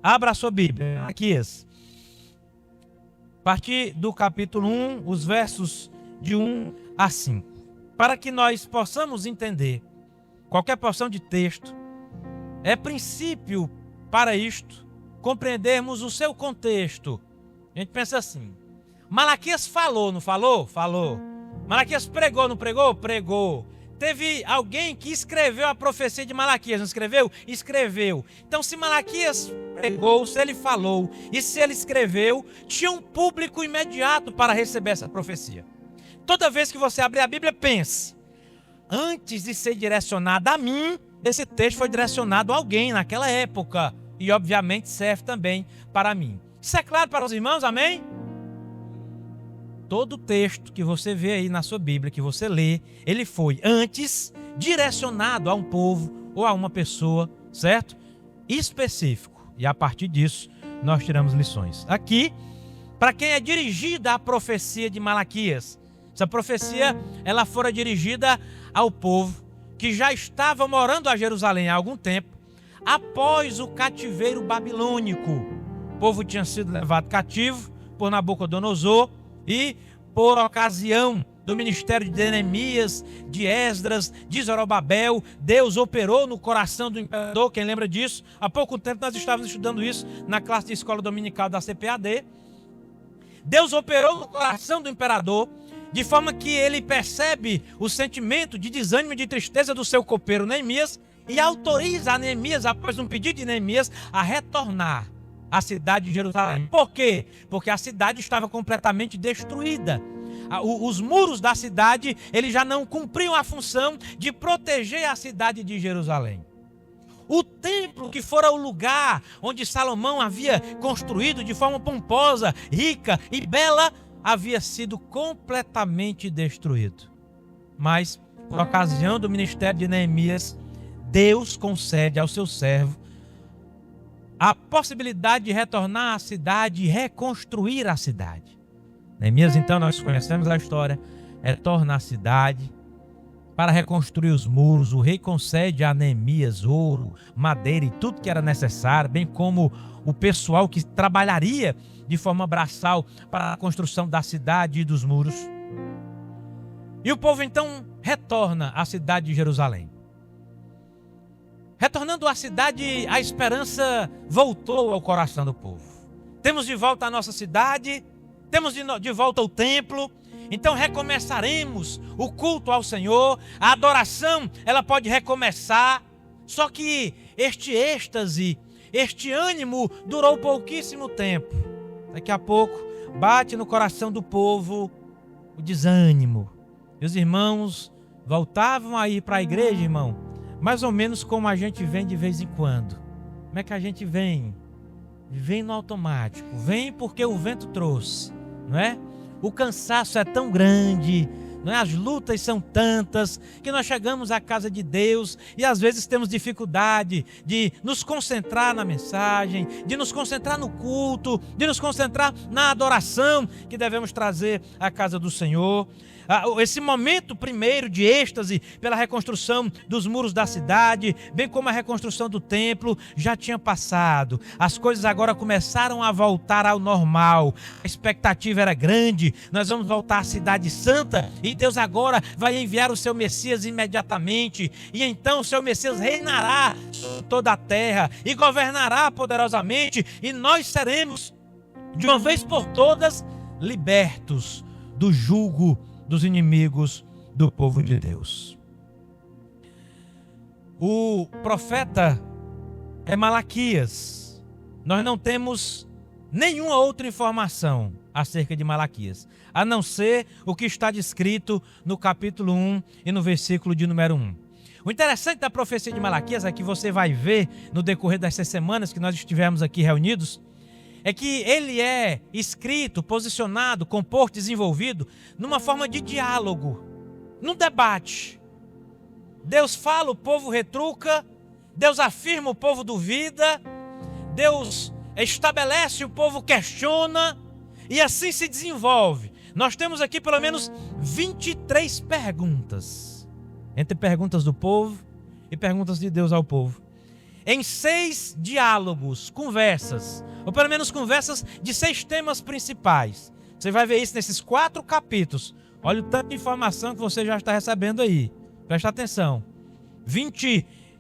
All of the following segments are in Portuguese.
Abra a sua Bíblia, Malaquias. A partir do capítulo 1, os versos de 1 a 5. Para que nós possamos entender qualquer porção de texto, é princípio para isto compreendermos o seu contexto. A gente pensa assim: Malaquias falou, não falou? Falou. Malaquias pregou, não pregou? Pregou. Teve alguém que escreveu a profecia de Malaquias, não escreveu? Escreveu. Então, se Malaquias pregou, se ele falou e se ele escreveu, tinha um público imediato para receber essa profecia. Toda vez que você abrir a Bíblia, pense: antes de ser direcionado a mim, esse texto foi direcionado a alguém naquela época. E, obviamente, serve também para mim. Isso é claro para os irmãos, amém? Todo texto que você vê aí na sua Bíblia, que você lê, ele foi antes direcionado a um povo ou a uma pessoa, certo? Específico. E a partir disso, nós tiramos lições. Aqui, para quem é dirigida a profecia de Malaquias, essa profecia, ela fora dirigida ao povo que já estava morando a Jerusalém há algum tempo, após o cativeiro babilônico. O povo tinha sido levado cativo por Nabucodonosor e, por ocasião do ministério de Neemias, de Esdras, de Zorobabel, Deus operou no coração do imperador. Quem lembra disso? Há pouco tempo nós estávamos estudando isso na classe de escola dominical da CPAD. Deus operou no coração do imperador, de forma que ele percebe o sentimento de desânimo e de tristeza do seu copeiro Neemias e autoriza a Neemias, após um pedido de Neemias, a retornar à cidade de Jerusalém. Por quê? Porque a cidade estava completamente destruída. Os muros da cidade, eles já não cumpriam a função de proteger a cidade de Jerusalém. O templo, que fora o lugar onde Salomão havia construído de forma pomposa, rica e bela, havia sido completamente destruído. Mas, por ocasião do ministério de Neemias, Deus concede ao seu servo a possibilidade de retornar à cidade e reconstruir a cidade. Neemias, então, nós conhecemos a história, retorna à cidade para reconstruir os muros. O rei concede a Neemias ouro, madeira e tudo que era necessário, bem como o pessoal que trabalharia de forma braçal para a construção da cidade e dos muros. E o povo então retorna à cidade de Jerusalém. Retornando à cidade, a esperança voltou ao coração do povo. Temos de volta a nossa cidade, temos de volta o templo, então recomeçaremos o culto ao Senhor, a adoração, ela pode recomeçar. Só que este êxtase, este ânimo durou pouquíssimo tempo. Daqui a pouco bate no coração do povo o desânimo. E os irmãos voltavam a ir para a igreja, irmão, mais ou menos como a gente vem de vez em quando. Como é que a gente vem? Vem no automático, vem porque o vento trouxe, não é? O cansaço é tão grande, não é? As lutas são tantas que nós chegamos à casa de Deus e às vezes temos dificuldade de nos concentrar na mensagem, de nos concentrar no culto, de nos concentrar na adoração que devemos trazer à casa do Senhor. Esse momento primeiro de êxtase pela reconstrução dos muros da cidade, bem como a reconstrução do templo, já tinha passado. As coisas agora começaram a voltar ao normal. A expectativa era grande. Nós vamos voltar à cidade santa e Deus agora vai enviar o seu Messias imediatamente. E então o seu Messias reinará sobre toda a terra e governará poderosamente, e nós seremos, de uma vez por todas, libertos do jugo dos inimigos do povo de Deus. O profeta é Malaquias. Nós não temos nenhuma outra informação acerca de Malaquias, a não ser o que está descrito no capítulo 1 e no versículo de número 1. O interessante da profecia de Malaquias é que você vai ver no decorrer dessas semanas que nós estivemos aqui reunidos, é que ele é escrito, posicionado, composto, desenvolvido numa forma de diálogo, num debate. Deus fala, o povo retruca, Deus afirma, o povo duvida, Deus estabelece, o povo questiona, e assim se desenvolve. Nós temos aqui pelo menos 23 perguntas, entre perguntas do povo e perguntas de Deus ao povo. em 6 diálogos, conversas, ou pelo menos conversas de 6 temas principais. Você vai ver isso nesses 4 capítulos. Olha o tanto de informação que você já está recebendo aí. Presta atenção.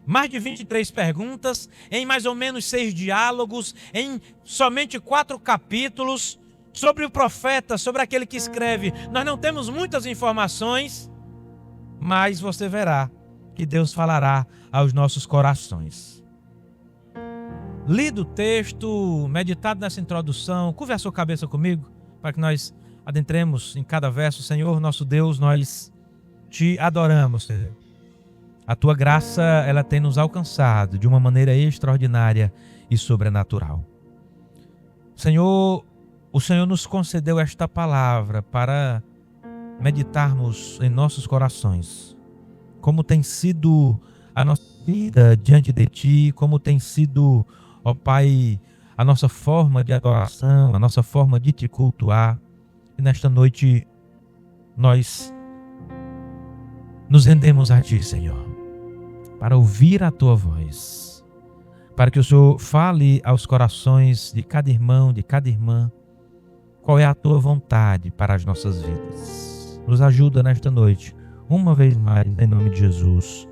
Mais de 23 perguntas, em mais ou menos 6 diálogos, em somente 4 capítulos, sobre o profeta, sobre aquele que escreve. Nós não temos muitas informações, mas você verá que Deus falará aos nossos corações. Lido o texto, meditado nessa introdução, curva a sua cabeça comigo, para que nós adentremos em cada verso. Senhor, nosso Deus, nós te adoramos, Senhor. A tua graça, ela tem nos alcançado de uma maneira extraordinária e sobrenatural. Senhor, o Senhor nos concedeu esta palavra para meditarmos em nossos corações. Como tem sido a nossa vida diante de Ti, como tem sido, ó Pai, a nossa forma de adoração, a nossa forma de Te cultuar. E nesta noite, nós nos rendemos a Ti, Senhor, para ouvir a Tua voz, para que o Senhor fale aos corações de cada irmão, de cada irmã, qual é a Tua vontade para as nossas vidas. Nos ajuda nesta noite, uma vez mais, em nome de Jesus.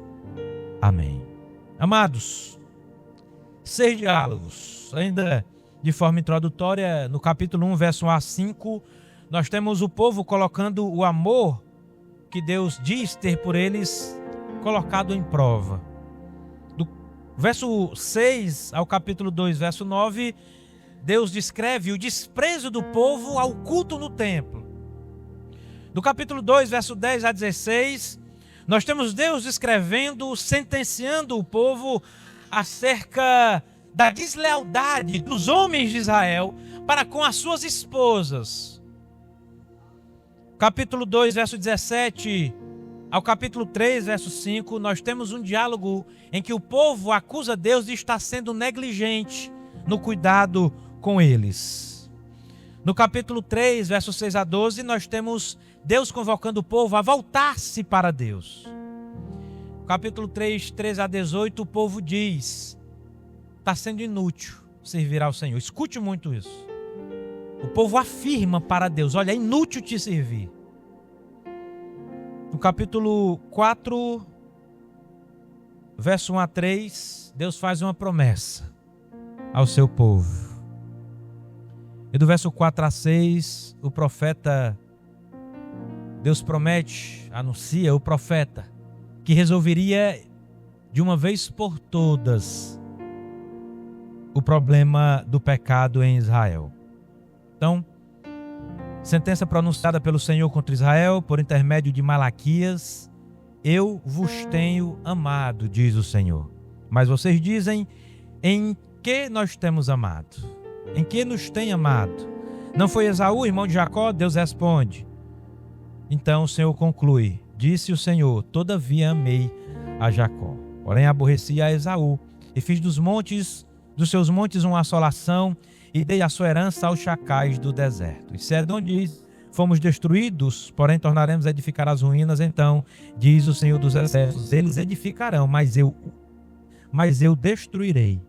Amém. Amados, 6 diálogos, ainda de forma introdutória, no capítulo 1, verso 1 a 5, nós temos o povo colocando o amor que Deus diz ter por eles colocado em prova. Do verso 6 ao capítulo 2, verso 9, Deus descreve o desprezo do povo ao culto no templo. Do capítulo 2, verso 10 a 16, nós temos Deus descrevendo, sentenciando o povo acerca da deslealdade dos homens de Israel para com as suas esposas. Capítulo 2, verso 17 ao capítulo 3, verso 5, nós temos um diálogo em que o povo acusa Deus de estar sendo negligente no cuidado com eles. No capítulo 3, verso 6 a 12, nós temos Deus convocando o povo a voltar-se para Deus. Capítulo 3, 13 a 18, o povo diz: está sendo inútil servir ao Senhor. Escute muito isso. O povo afirma para Deus: olha, é inútil te servir. No capítulo 4, verso 1 a 3, Deus faz uma promessa ao seu povo. E do verso 4 a 6, o profeta, Deus promete, anuncia o profeta, que resolveria de uma vez por todas o problema do pecado em Israel. Então, sentença pronunciada pelo Senhor contra Israel por intermédio de Malaquias: eu vos tenho amado, diz o Senhor. Mas vocês dizem: em que nós temos amado? Em que nos tem amado? Não foi Esaú, irmão de Jacó? Deus responde. Então o Senhor conclui: disse o Senhor, todavia amei a Jacó, porém aborreci a Esaú, e fiz dos seus montes uma assolação, e dei a sua herança aos chacais do deserto. E se Edom diz: fomos destruídos, porém tornaremos a edificar as ruínas, então diz o Senhor dos exércitos: eles edificarão, mas eu destruirei.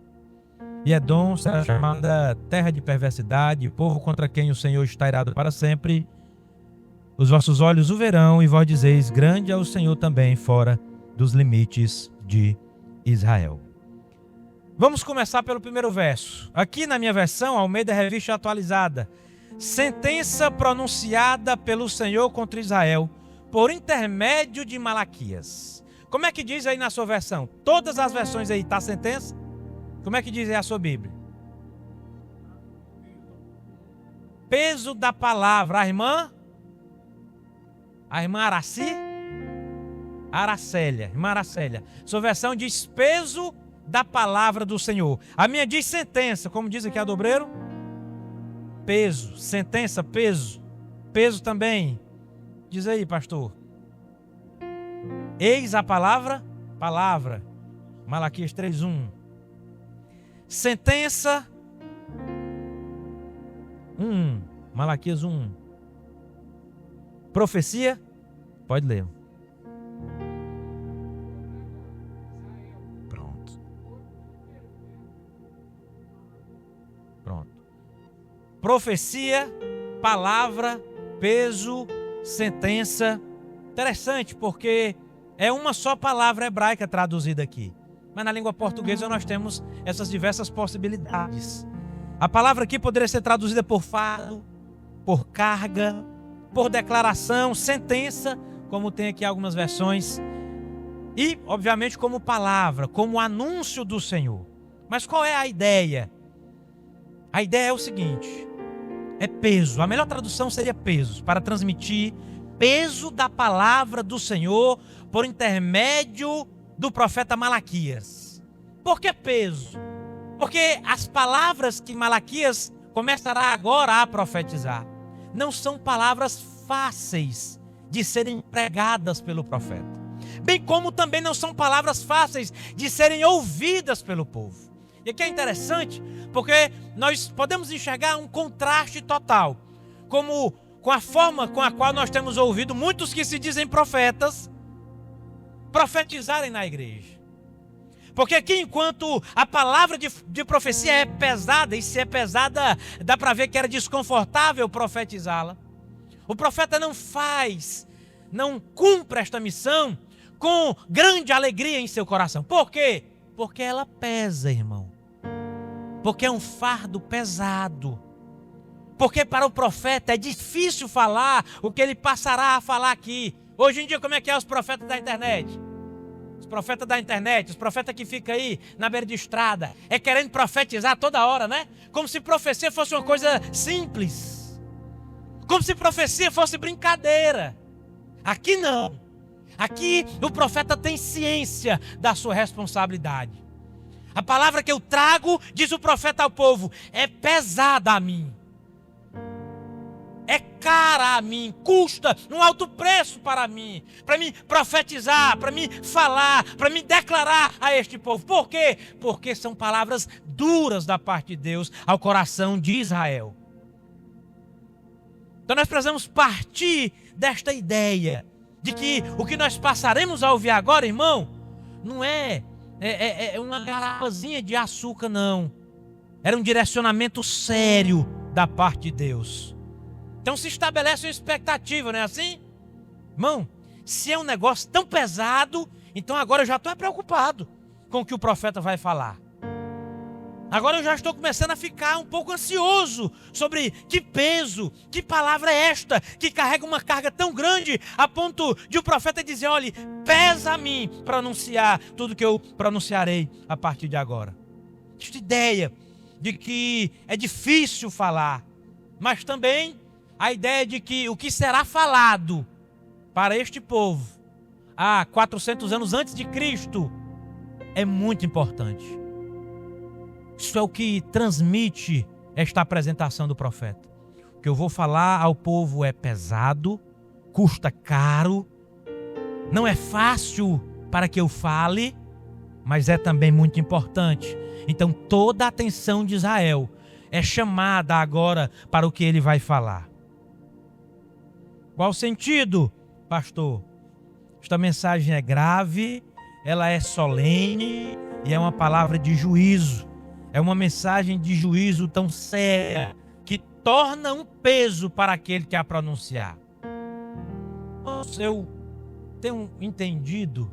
E Edom será chamada terra de perversidade, povo contra quem o Senhor está irado para sempre. Os vossos olhos o verão, e vós dizeis: grande é o Senhor também fora dos limites de Israel. Vamos começar pelo primeiro verso. Aqui na minha versão, Almeida Revista Atualizada: sentença pronunciada pelo Senhor contra Israel por intermédio de Malaquias. Como é que diz aí na sua versão? Todas as versões aí está sentença? Como é que diz aí a sua Bíblia? Peso da palavra. A irmã Araci? Aracélia. Irmã Aracélia. Sua versão diz peso da palavra do Senhor. A minha diz sentença, como diz aqui a do obreiro. Peso, sentença, peso. Peso também. Diz aí, pastor. Eis a palavra. Malaquias 3:1. Sentença 1. Malaquias 1. Profecia. Pode ler. Pronto. Profecia, palavra, peso, sentença. Interessante, porque é uma só palavra hebraica traduzida aqui. Mas na língua portuguesa nós temos essas diversas possibilidades. A palavra aqui poderia ser traduzida por fardo, por carga, por declaração, sentença, como tem aqui algumas versões. E, obviamente, como palavra, como anúncio do Senhor. Mas qual é a ideia? A ideia é o seguinte: é peso. A melhor tradução seria peso, para transmitir peso da palavra do Senhor por intermédio do profeta Malaquias. Por que peso? Porque as palavras que Malaquias começará agora a profetizar não são palavras fáceis de serem pregadas pelo profeta, bem como também não são palavras fáceis de serem ouvidas pelo povo. E aqui é interessante, porque nós podemos enxergar um contraste total, como com a forma com a qual nós temos ouvido muitos que se dizem profetas profetizarem na igreja. Porque aqui, enquanto a palavra de profecia é pesada, e se é pesada, dá para ver que era desconfortável profetizá-la, o profeta não cumpre esta missão com grande alegria em seu coração. Por quê? Porque ela pesa, irmão. Porque é um fardo pesado. Porque para o profeta é difícil falar o que ele passará a falar aqui. Hoje em dia, como é que é os profetas da internet? Os profetas da internet, os profetas que ficam aí na beira de estrada, é querendo profetizar toda hora, né? Como se profecia fosse uma coisa simples. Como se profecia fosse brincadeira. Aqui não. Aqui o profeta tem ciência da sua responsabilidade. A palavra que eu trago, diz o profeta ao povo, é pesada a mim. É cara a mim, custa um alto preço para mim profetizar, para mim falar, para me declarar a este povo. Por quê? Porque são palavras duras da parte de Deus ao coração de Israel. Então nós precisamos partir desta ideia de que o que nós passaremos a ouvir agora, irmão, não é uma garrafazinha de açúcar, não. Era um direcionamento sério da parte de Deus. Então se estabelece uma expectativa, não é assim? Irmão, se é um negócio tão pesado, então agora eu já estou preocupado com o que o profeta vai falar. Agora eu já estou começando a ficar um pouco ansioso sobre que peso, que palavra é esta, que carrega uma carga tão grande a ponto de o profeta dizer, olha, pesa a mim pronunciar tudo que eu pronunciarei a partir de agora. Esta ideia de que é difícil falar, mas também a ideia de que o que será falado para este povo há 400 anos antes de Cristo é muito importante. Isso é o que transmite esta apresentação do profeta. O que eu vou falar ao povo é pesado, custa caro, não é fácil para que eu fale, mas é também muito importante. Então toda a atenção de Israel é chamada agora para o que ele vai falar. Qual o sentido, pastor? Esta mensagem é grave, ela é solene e é uma palavra de juízo. É uma mensagem de juízo tão séria que torna um peso para aquele que a pronunciar. Eu tenho entendido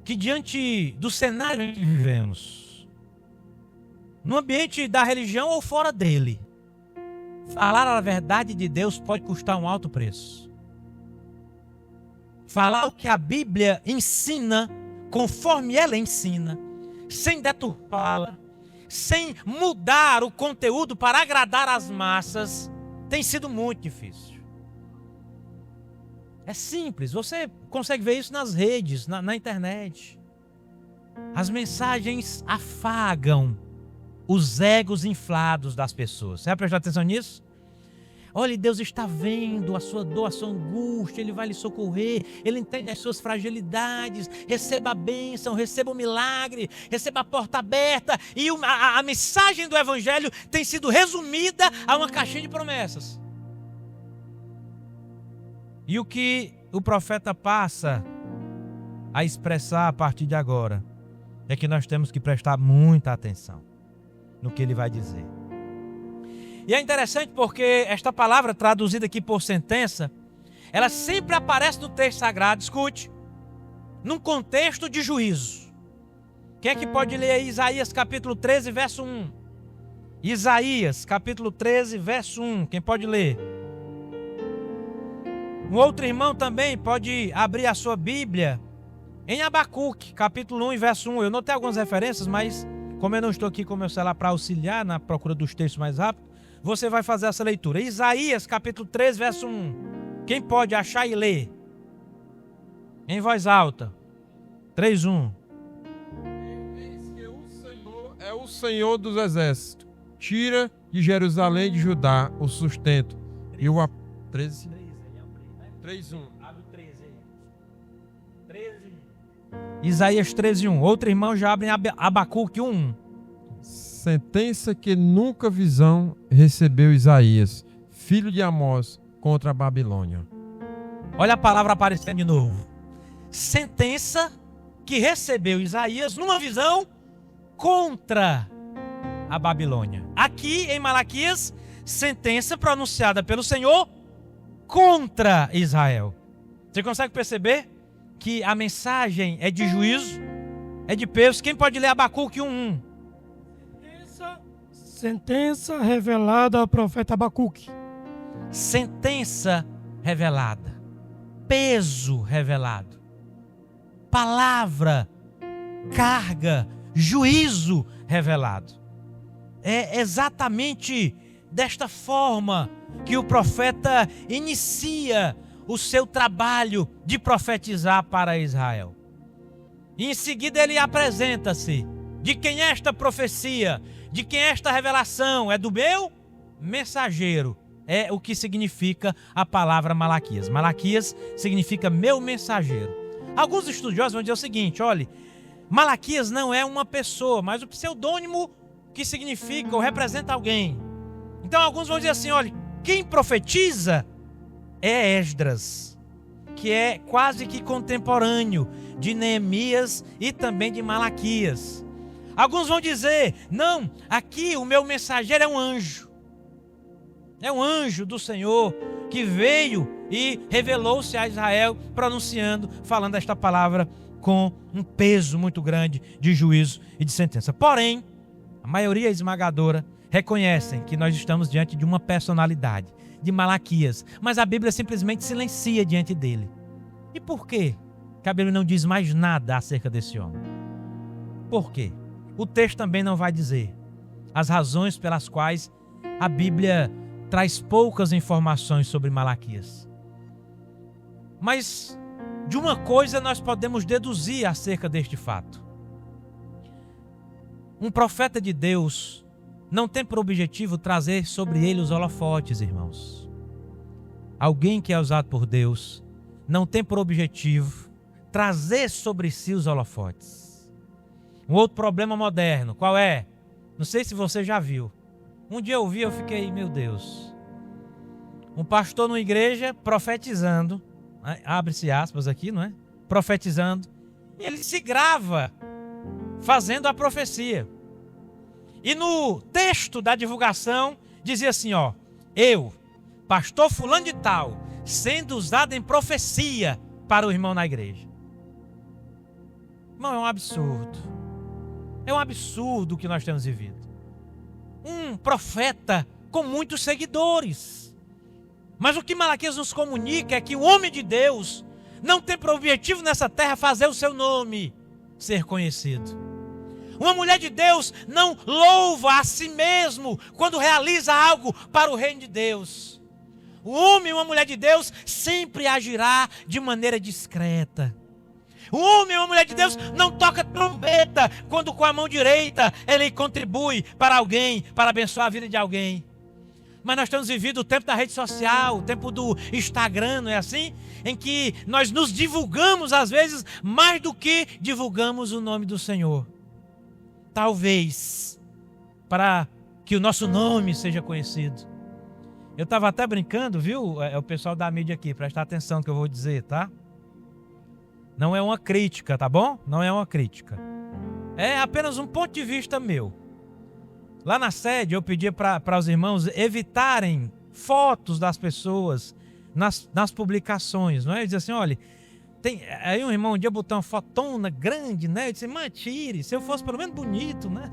que diante do cenário em que vivemos, no ambiente da religião ou fora dele, falar a verdade de Deus pode custar um alto preço. Falar o que a Bíblia ensina, conforme ela ensina, sem deturpá-la, sem mudar o conteúdo para agradar as massas, tem sido muito difícil. É simples, você consegue ver isso nas redes, na internet. As mensagens afagam os egos inflados das pessoas. Você vai prestar atenção nisso? Olha, Deus está vendo a sua dor, a sua angústia, Ele vai lhe socorrer, Ele entende as suas fragilidades, receba a bênção, receba o milagre, receba a porta aberta. E a mensagem do Evangelho tem sido resumida a uma caixinha de promessas. E o que o profeta passa a expressar a partir de agora é que nós temos que prestar muita atenção no que ele vai dizer. E é interessante porque esta palavra, traduzida aqui por sentença, ela sempre aparece no texto sagrado, escute, num contexto de juízo. Quem é que pode ler aí Isaías capítulo 13, verso 1? Isaías capítulo 13, verso 1. Quem pode ler? Um outro irmão também pode abrir a sua Bíblia em Abacuque, capítulo 1 e verso 1. Eu notei algumas referências, mas como eu não estou aqui com o meu celular para auxiliar na procura dos textos mais rápido, você vai fazer essa leitura. Isaías capítulo 13, verso 1. Quem pode achar e ler? Em voz alta. 3, 1. Eis que o Senhor é o Senhor dos exércitos. Tira de Jerusalém de Judá o sustento. E o 13. 3, 1. Abre o 13 aí. 13. Isaías 13, 1. Outro irmão já abre em Abacuque 1. Sentença que nunca visão recebeu Isaías, filho de Amós, contra a Babilônia. Olha a palavra aparecendo de novo. Sentença que recebeu Isaías numa visão contra a Babilônia. Aqui em Malaquias, sentença pronunciada pelo Senhor contra Israel. Você consegue perceber que a mensagem é de juízo, é de peso? Quem pode ler Abacuque 1:1? Sentença revelada ao profeta Abacuque. Sentença revelada, peso revelado, palavra, carga, juízo revelado. É exatamente desta forma que o profeta inicia o seu trabalho de profetizar para Israel. E em seguida ele apresenta-se. De quem é esta profecia? De quem é esta revelação? É do meu mensageiro. É o que significa a palavra Malaquias. Malaquias significa meu mensageiro. Alguns estudiosos vão dizer o seguinte, olhe, Malaquias não é uma pessoa, mas o pseudônimo que significa ou representa alguém. Então alguns vão dizer assim, olha, quem profetiza é Esdras, que é quase que contemporâneo de Neemias e também de Malaquias. Alguns vão dizer, não, aqui o meu mensageiro é um anjo. É um anjo do Senhor que veio e revelou-se a Israel, pronunciando, falando esta palavra com um peso muito grande de juízo e de sentença. Porém, a maioria esmagadora reconhecem que nós estamos diante de uma personalidade, de Malaquias, mas a Bíblia simplesmente silencia diante dele. E por quê que a Bíblia não diz mais nada acerca desse homem? Por quê? O texto também não vai dizer as razões pelas quais a Bíblia traz poucas informações sobre Malaquias. Mas de uma coisa nós podemos deduzir acerca deste fato. Um profeta de Deus não tem por objetivo trazer sobre ele os holofotes, irmãos. Alguém que é usado por Deus não tem por objetivo trazer sobre si os holofotes. Um outro problema moderno, qual é? Não sei se você já viu. Um dia eu vi, eu fiquei, meu Deus. Um pastor numa igreja profetizando, abre-se aspas aqui, não é? Profetizando. Ele se grava fazendo a profecia. E no texto da divulgação dizia assim, ó, eu, pastor fulano de tal, sendo usado em profecia para o irmão na igreja. Irmão, é um absurdo. É um absurdo o que nós temos vivido. Um profeta com muitos seguidores. Mas o que Malaquias nos comunica é que o homem de Deus não tem por objetivo nessa terra fazer o seu nome ser conhecido. Uma mulher de Deus não louva a si mesmo quando realiza algo para o reino de Deus. O homem e uma mulher de Deus sempre agirá de maneira discreta. O homem e uma mulher de Deus não toca trombeta quando com a mão direita ele contribui para alguém, para abençoar a vida de alguém. Mas nós estamos vivendo o tempo da rede social, o tempo do Instagram, não é assim? Em que nós nos divulgamos às vezes mais do que divulgamos o nome do Senhor. Talvez para que o nosso nome seja conhecido. Eu estava até brincando, viu? É o pessoal da mídia aqui, prestar atenção no que eu vou dizer, tá? Não é uma crítica, tá bom? Não é uma crítica. É apenas um ponto de vista meu. Lá na sede eu pedi para os irmãos evitarem fotos das pessoas nas publicações, não é? Eu dizia assim, olha, aí um irmão um dia botou uma fotona grande, né? Eu disse, irmã, tire, se eu fosse pelo menos bonito, né?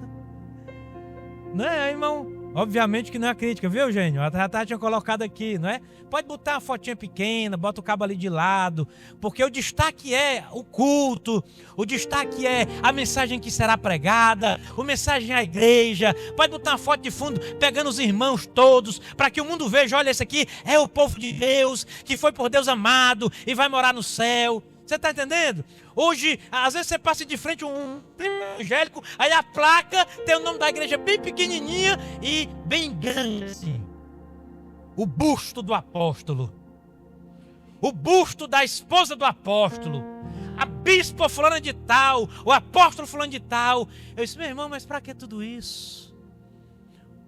Não é, irmão? Obviamente que não é crítica, viu, Eugênio? A Tata tinha colocado aqui, não é? Pode botar uma fotinha pequena, bota o cabo ali de lado, porque o destaque é o culto, o destaque é a mensagem que será pregada, a mensagem à igreja. Pode botar uma foto de fundo, pegando os irmãos todos, para que o mundo veja, olha, esse aqui é o povo de Deus, que foi por Deus amado e vai morar no céu. Você está entendendo? Hoje, às vezes você passa de frente a um evangélico, aí a placa tem o nome da igreja bem pequenininha e bem grande assim. O busto do apóstolo. O busto da esposa do apóstolo. A bispa fulana de tal, o apóstolo fulano de tal. Eu disse, meu irmão, mas para que tudo isso?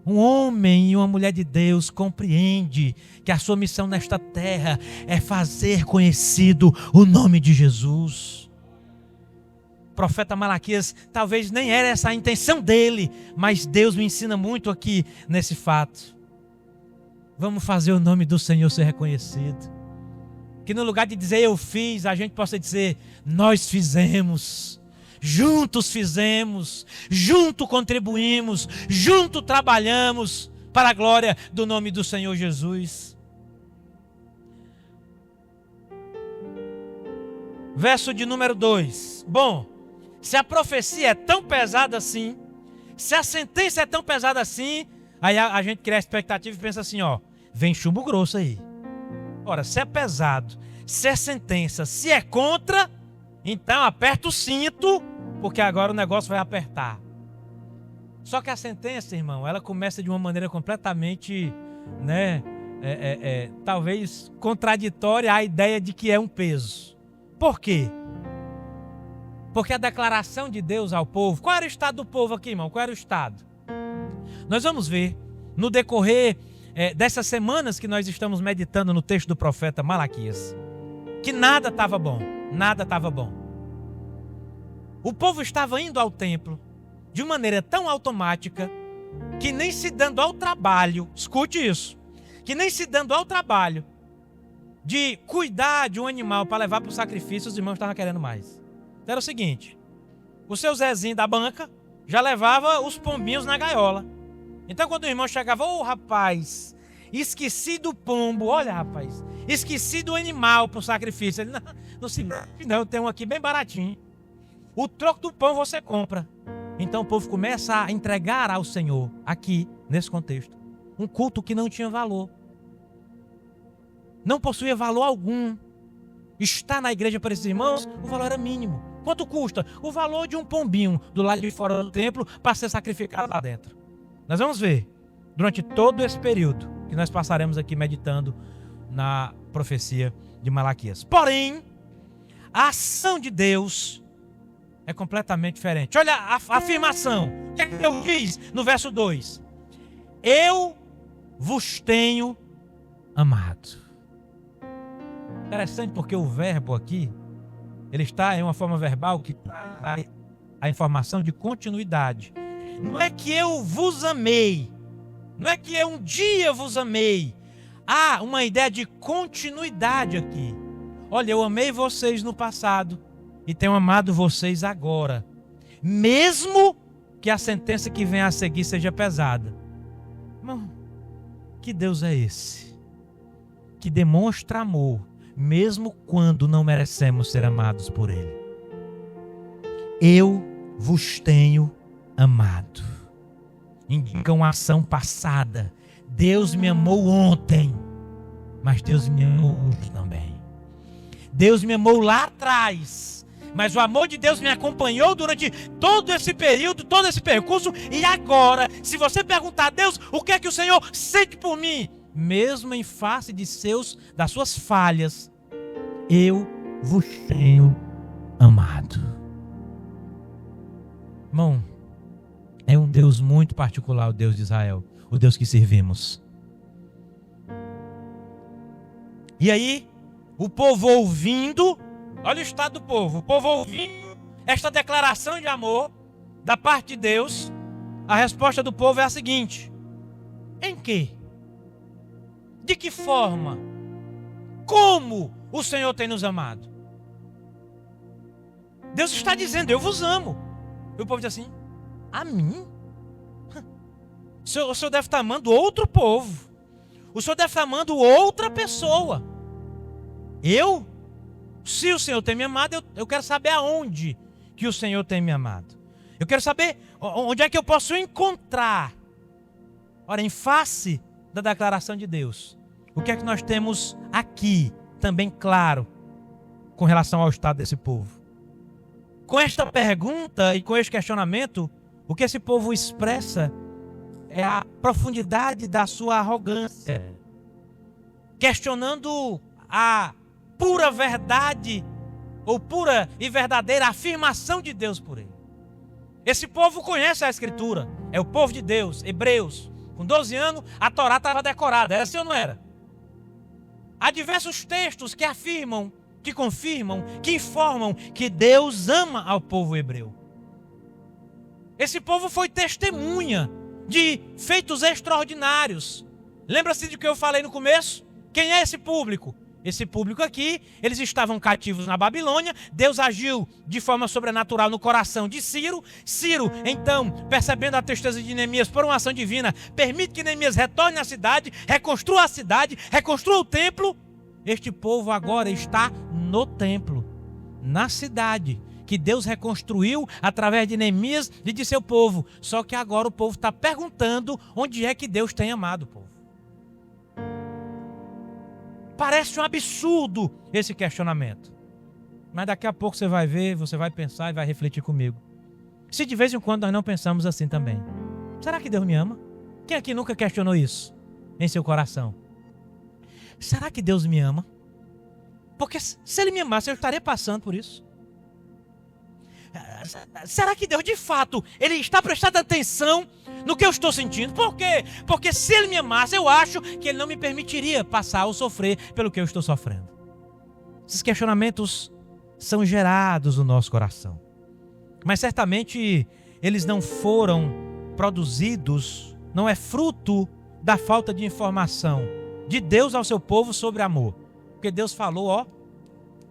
Um homem e uma mulher de Deus compreende que a sua missão nesta terra é fazer conhecido o nome de Jesus. O profeta Malaquias talvez nem era essa a intenção dele, mas Deus me ensina muito aqui nesse fato. Vamos fazer o nome do Senhor ser reconhecido. Que no lugar de dizer eu fiz, a gente possa dizer nós fizemos. Juntos fizemos, junto contribuímos, junto trabalhamos para a glória do nome do Senhor Jesus. Verso de número 2. Bom, se a profecia é tão pesada assim, se a sentença é tão pesada assim, aí a gente cria a expectativa e pensa assim, ó, vem chumbo grosso aí. Ora, se é pesado, se é sentença, se é contra, então aperta o cinto, porque agora o negócio vai apertar. Só que a sentença, irmão, ela começa de uma maneira completamente, né, talvez contraditória à ideia de que é um peso. Por quê? Porque a declaração de Deus ao povo, qual era o estado do povo aqui, irmão? Qual era o estado? Nós vamos ver no decorrer dessas semanas que nós estamos meditando no texto do profeta Malaquias, que nada estava bom, nada estava bom. O povo estava indo ao templo de maneira tão automática que nem se dando ao trabalho, escute isso, que nem se dando ao trabalho de cuidar de um animal para levar para o sacrifício, os irmãos estavam querendo mais. Era o seguinte, o seu Zezinho da banca já levava os pombinhos na gaiola. Então quando o irmão chegava, rapaz, esqueci do pombo, olha rapaz, esqueci do animal para o sacrifício. Ele, não se preocupe não, eu tenho um aqui bem baratinho. O troco do pão você compra. Então o povo começa a entregar ao Senhor, aqui, nesse contexto, um culto que não tinha valor. Não possuía valor algum. Estar na igreja para esses irmãos, o valor era mínimo. Quanto custa? O valor de um pombinho do lado de fora do templo para ser sacrificado lá dentro. Nós vamos ver, durante todo esse período, que nós passaremos aqui meditando na profecia de Malaquias. Porém, a ação de Deus é completamente diferente. Olha a afirmação. O que é que Deus diz no verso 2? Eu vos tenho amado. Interessante porque o verbo aqui, ele está em uma forma verbal que traz a informação de continuidade. Não é que eu vos amei. Não é que eu um dia vos amei. Há uma ideia de continuidade aqui. Olha, eu amei vocês no passado e tenho amado vocês agora, mesmo que a sentença que vem a seguir seja pesada. Irmão, que Deus é esse? Que demonstra amor, mesmo quando não merecemos ser amados por Ele. Eu vos tenho amado. Indica uma ação passada. Deus me amou ontem, mas Deus me amou hoje também. Deus me amou lá atrás, mas o amor de Deus me acompanhou durante todo esse período, todo esse percurso. E agora, se você perguntar a Deus, o que é que o Senhor sente por mim? Mesmo em face das suas falhas, eu vos tenho amado. Irmão, é um Deus muito particular, o Deus de Israel, o Deus que servimos. E aí, o povo ouvindo, olha o estado do povo, o povo ouvindo esta declaração de amor da parte de Deus, A resposta do povo é a seguinte: em quê? De que forma? Como o Senhor tem nos amado? Deus está dizendo, eu vos amo. E o povo diz assim, a mim? O Senhor deve estar amando outro povo. O Senhor deve estar amando outra pessoa. Eu? Se o Senhor tem me amado, eu quero saber aonde que o Senhor tem me amado. Eu quero saber onde é que eu posso encontrar. Ora, em face da declaração de Deus, o que é que nós temos aqui, também claro, com relação ao estado desse povo? Com esta pergunta e com este questionamento, o que esse povo expressa é a profundidade da sua arrogância, questionando a pura verdade ou pura e verdadeira afirmação de Deus por ele. Esse povo conhece a Escritura, é o povo de Deus, Hebreus. Com 12 anos, a Torá estava decorada, era assim ou não era? Há diversos textos que afirmam, que confirmam, que informam que Deus ama ao povo hebreu. Esse povo foi testemunha de feitos extraordinários. Lembra-se de que eu falei no começo? Quem é esse público? Esse público aqui, eles estavam cativos na Babilônia. Deus agiu de forma sobrenatural no coração de Ciro. Ciro, então, percebendo a tristeza de Neemias por uma ação divina, permite que Neemias retorne à cidade, reconstrua a cidade, reconstrua o templo. Este povo agora está no templo, na cidade, que Deus reconstruiu através de Neemias e de seu povo. Só que agora o povo está perguntando onde é que Deus tem amado o povo. Parece um absurdo esse questionamento. Mas daqui a pouco você vai ver, você vai pensar e vai refletir comigo. Se de vez em quando nós não pensamos assim também. Será que Deus me ama? Quem aqui nunca questionou isso em seu coração? Será que Deus me ama? Porque se Ele me amasse, eu estaria passando por isso. Será que Deus de fato, Ele está prestando atenção no que eu estou sentindo? Por quê? Porque se Ele me amasse, eu acho que Ele não me permitiria passar ou sofrer pelo que eu estou sofrendo. Esses questionamentos são gerados no nosso coração. Mas certamente eles não foram produzidos, não é fruto da falta de informação de Deus ao seu povo sobre amor. Porque Deus falou,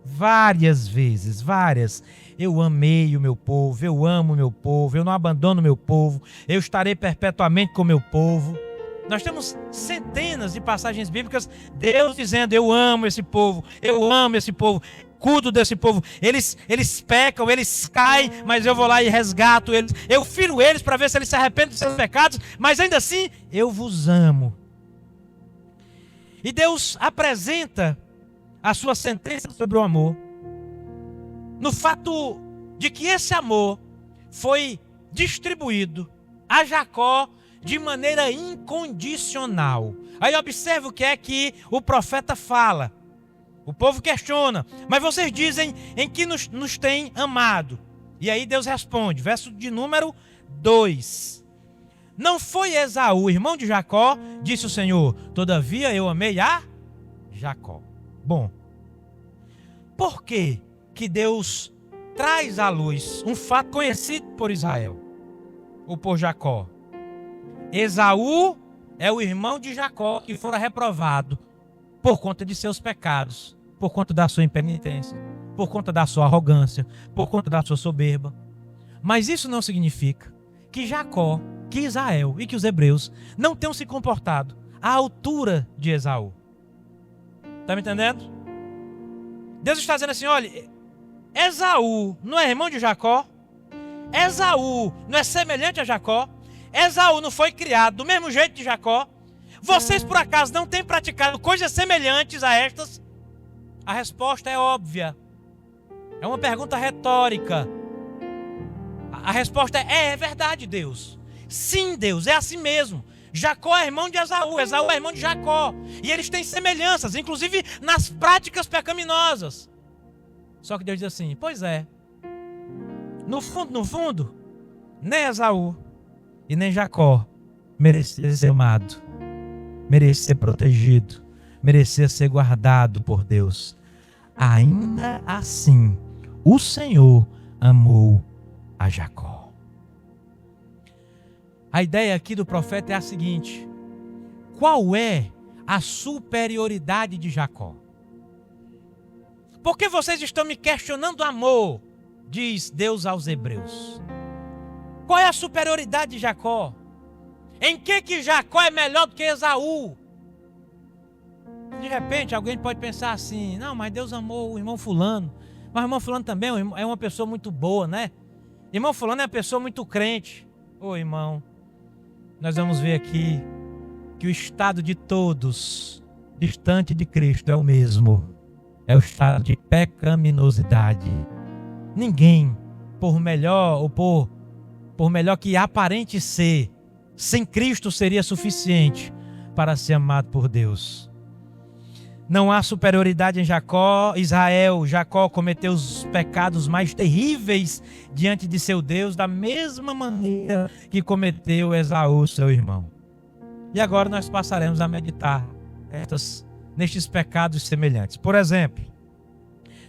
várias vezes, várias. Eu amei o meu povo, eu amo o meu povo, eu não abandono o meu povo, eu estarei perpetuamente com o meu povo. Nós temos centenas de passagens bíblicas, Deus dizendo, eu amo esse povo, cuido desse povo. Eles pecam, eles caem, mas eu vou lá e resgato eles. Eu firo eles para ver se eles se arrependem dos seus pecados, mas ainda assim, eu vos amo. E Deus apresenta a sua sentença sobre o amor no fato de que esse amor foi distribuído a Jacó de maneira incondicional. Aí observe o que é que o profeta fala. O povo questiona, mas vocês dizem em que nos tem amado. E aí Deus responde, verso de número 2. Não foi Esaú, irmão de Jacó, disse o Senhor, todavia eu amei a Jacó. Bom, por que Deus traz à luz um fato conhecido por Israel, ou por Jacó? Esaú é o irmão de Jacó que fora reprovado por conta de seus pecados, por conta da sua impenitência, por conta da sua arrogância, por conta da sua soberba. Mas isso não significa que Jacó, que Israel e que os hebreus não tenham se comportado à altura de Esaú. Está me entendendo? Deus está dizendo assim, olha, Esaú não é irmão de Jacó? Esaú não é semelhante a Jacó? Esaú não foi criado do mesmo jeito de Jacó? Vocês por acaso não têm praticado coisas semelhantes a estas? A resposta é óbvia. É uma pergunta retórica. A resposta é verdade, Deus. Sim, Deus, é assim mesmo. Jacó é irmão de Esaú, Esaú é irmão de Jacó. E eles têm semelhanças, inclusive nas práticas pecaminosas. Só que Deus diz assim, pois é. No fundo, nem Esaú e nem Jacó merecia ser amado, merecia ser protegido, merecia ser guardado por Deus. Ainda assim, o Senhor amou a Jacó. A ideia aqui do profeta é a seguinte: qual é a superioridade de Jacó? Por que vocês estão me questionando o amor? Diz Deus aos Hebreus. Qual é a superioridade de Jacó? Em que Jacó é melhor do que Esaú? De repente alguém pode pensar assim: não, mas Deus amou o irmão fulano. Mas o irmão fulano também é uma pessoa muito boa, né? Irmão fulano é uma pessoa muito crente. Ô irmão, nós vamos ver aqui que o estado de todos distante de Cristo é o mesmo. É o estado de pecaminosidade. Ninguém, por melhor ou por melhor que aparente ser, sem Cristo seria suficiente para ser amado por Deus. Não há superioridade em Jacó. Jacó cometeu os pecados mais terríveis diante de seu Deus, da mesma maneira que cometeu Esaú, seu irmão. E agora nós passaremos a meditar nestes pecados semelhantes. Por exemplo,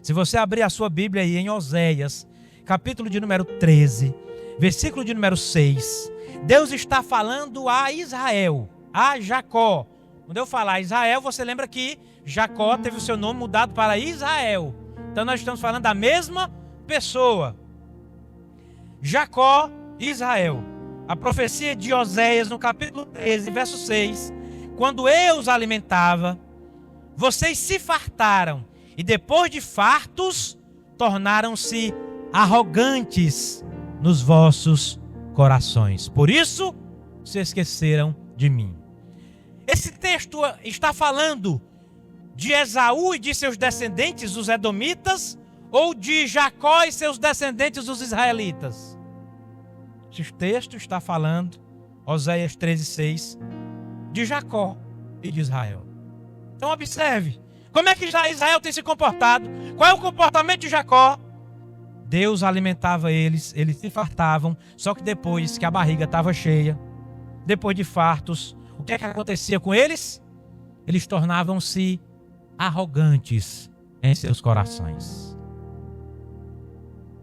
se você abrir a sua Bíblia aí em Oséias, capítulo de número 13, versículo de número 6, Deus está falando a Israel, a Jacó. Quando eu falar Israel, você lembra que Jacó teve o seu nome mudado para Israel. Então nós estamos falando da mesma pessoa. Jacó e Israel. A profecia de Oséias no capítulo 13, verso 6. Quando eu os alimentava, vocês se fartaram. E depois de fartos, tornaram-se arrogantes nos vossos corações. Por isso, se esqueceram de mim. Esse texto está falando de Esaú e de seus descendentes, os edomitas, ou de Jacó e seus descendentes, os israelitas? Esse texto está falando, Oséias 13:6, de Jacó e de Israel. Então observe, como é que Israel tem se comportado? Qual é o comportamento de Jacó? Deus alimentava eles se fartavam, só que depois que a barriga estava cheia, depois de fartos, o que é que acontecia com eles? Eles tornavam-se arrogantes em seus corações.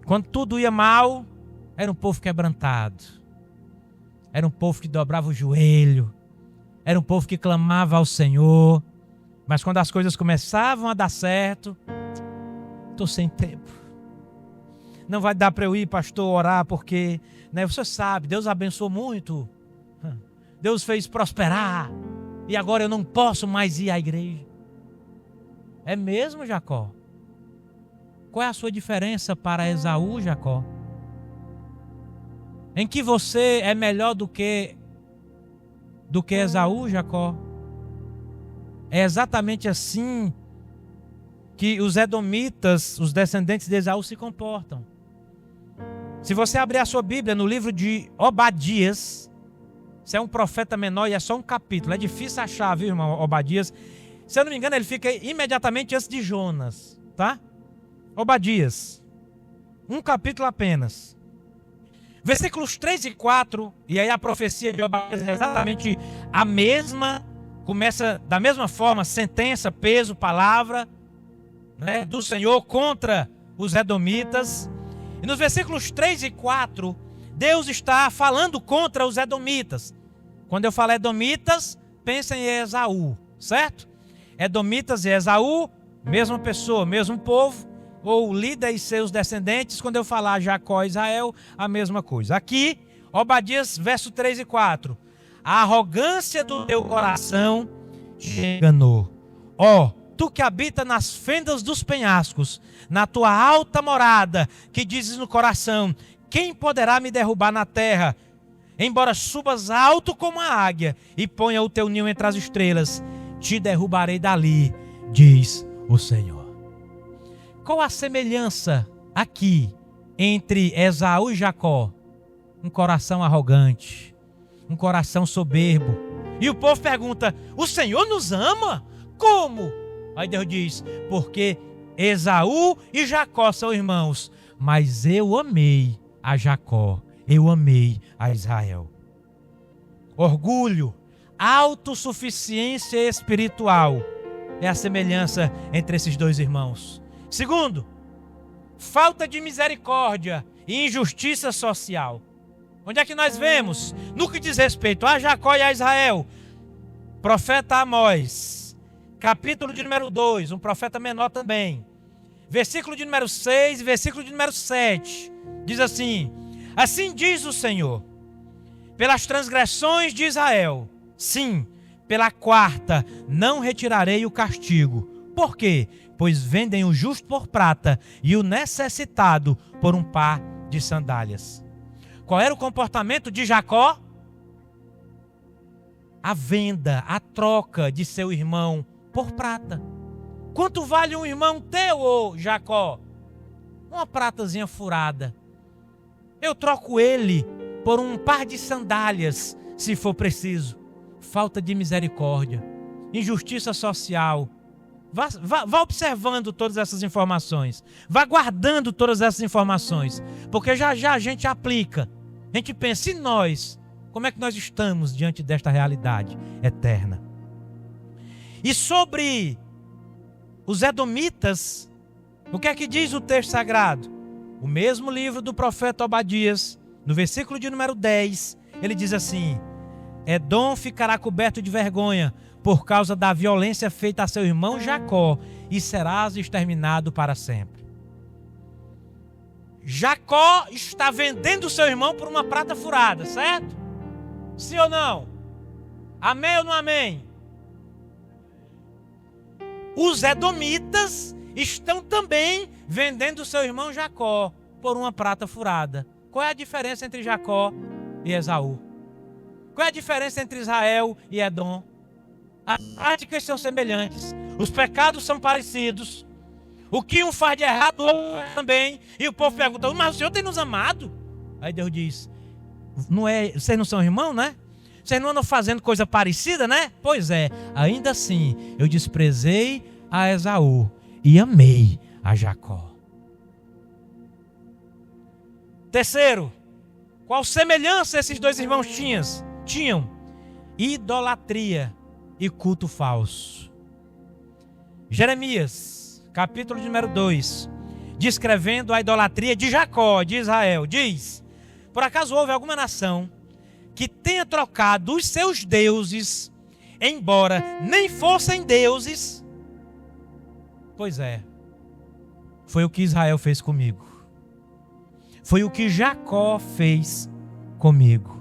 Quando tudo ia mal, era um povo quebrantado. Era um povo que dobrava o joelho. Era um povo que clamava ao Senhor. Mas quando as coisas começavam a dar certo, estou sem tempo. Não vai dar para eu ir, pastor, orar, porque você sabe, Deus abençoou muito. Deus fez prosperar. E agora eu não posso mais ir à igreja. É mesmo, Jacó? Qual é a sua diferença para Esaú, Jacó? Em que você é melhor do que Esaú, Jacó? É exatamente assim que os edomitas, os descendentes de Esaú, se comportam. Se você abrir a sua Bíblia no livro de Obadias, você é um profeta menor e é só um capítulo. É difícil achar, viu, irmão, Obadias. Se eu não me engano, ele fica imediatamente antes de Jonas, tá? Obadias. Um capítulo apenas. Versículos 3 e 4, e aí a profecia de Obadias é exatamente a mesma. Começa da mesma forma, sentença, peso, palavra, né, do Senhor contra os edomitas. E nos versículos 3 e 4, Deus está falando contra os edomitas. Quando eu falo edomitas, pensa em Esaú, certo? Edomitas e Esaú, mesma pessoa, mesmo povo, ou Lida e seus descendentes. Quando eu falar Jacó e Israel, a mesma coisa. Aqui, Obadias, verso 3 e 4. A arrogância do teu coração te enganou. Ó, tu que habita nas fendas dos penhascos, na tua alta morada, que dizes no coração: quem poderá me derrubar na terra? Embora subas alto como a águia e ponha o teu ninho entre as estrelas, te derrubarei dali, diz o Senhor. Qual a semelhança aqui entre Esaú e Jacó? Um coração arrogante, um coração soberbo. E o povo pergunta: o Senhor nos ama? Como? Aí Deus diz: porque Esaú e Jacó são irmãos, mas eu amei a Jacó, eu amei a Israel. Orgulho, autossuficiência espiritual é a semelhança entre esses dois irmãos. Segundo, falta de misericórdia e injustiça social. Onde é que nós vemos? No que diz respeito a Jacó e a Israel. Profeta Amós, capítulo de número 2, um profeta menor também. Versículo de número 6 e versículo de número 7. Diz assim: assim diz o Senhor, pelas transgressões de Israel, sim, pela quarta, não retirarei o castigo. Por quê? Pois vendem o justo por prata e o necessitado por um par de sandálias. Qual era o comportamento de Jacó? A venda, a troca de seu irmão por prata. Quanto vale um irmão teu, ô Jacó? Uma pratazinha furada. Eu troco ele por um par de sandálias, se for preciso. Falta de misericórdia, injustiça social. Vá observando todas essas informações. Vá guardando todas essas informações. Porque já já a gente aplica. A gente pensa, e nós? Como é que nós estamos diante desta realidade eterna? E sobre os edomitas, o que é que diz o texto sagrado? O mesmo livro do profeta Obadias, no versículo de número 10, ele diz assim: Edom ficará coberto de vergonha por causa da violência feita a seu irmão Jacó, e serás exterminado para sempre. Jacó está vendendo seu irmão por uma prata furada, certo? Sim ou não? Amém ou não amém? Os edomitas estão também vendendo seu irmão Jacó por uma prata furada. Qual é a diferença entre Jacó e Esaú? Qual é a diferença entre Israel e Edom? As práticas são semelhantes, os pecados são parecidos. O que um faz de errado, o outro também. E o povo pergunta, mas o Senhor tem nos amado? Aí Deus diz, vocês não são irmãos, né? Vocês não andam fazendo coisa parecida, né? Pois é, ainda assim, eu desprezei a Esaú e amei a Jacó. Terceiro, qual semelhança esses dois irmãos tinham? Idolatria e culto falso. Jeremias, capítulo de número 2, descrevendo a idolatria de Jacó, de Israel, diz: por acaso houve alguma nação que tenha trocado os seus deuses, embora nem fossem deuses? Pois é, foi o que Israel fez comigo. Foi o que Jacó fez comigo.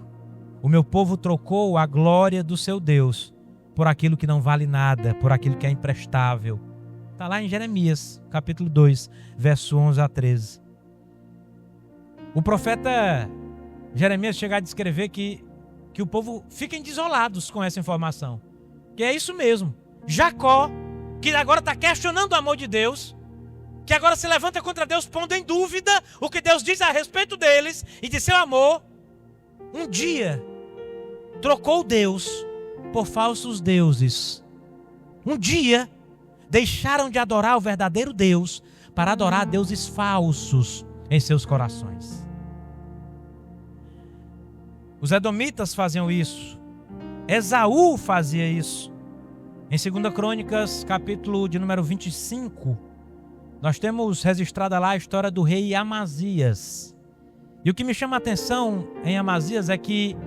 O meu povo trocou a glória do seu Deus por aquilo que não vale nada, por aquilo que é imprestável. Está lá em Jeremias, capítulo 2, verso 11 a 13. O profeta Jeremias chega a descrever que o povo fiquem desolados com essa informação. Que é isso mesmo. Jacó, que agora está questionando o amor de Deus, que agora se levanta contra Deus pondo em dúvida o que Deus diz a respeito deles e de seu amor, um dia trocou Deus por falsos deuses. Um dia deixaram de adorar o verdadeiro Deus para adorar deuses falsos em seus corações. Os edomitas faziam isso. Esaú fazia isso. Em 2 Crônicas, capítulo de número 25, nós temos registrada lá a história do rei Amazias. E o que me chama a atenção em Amazias é que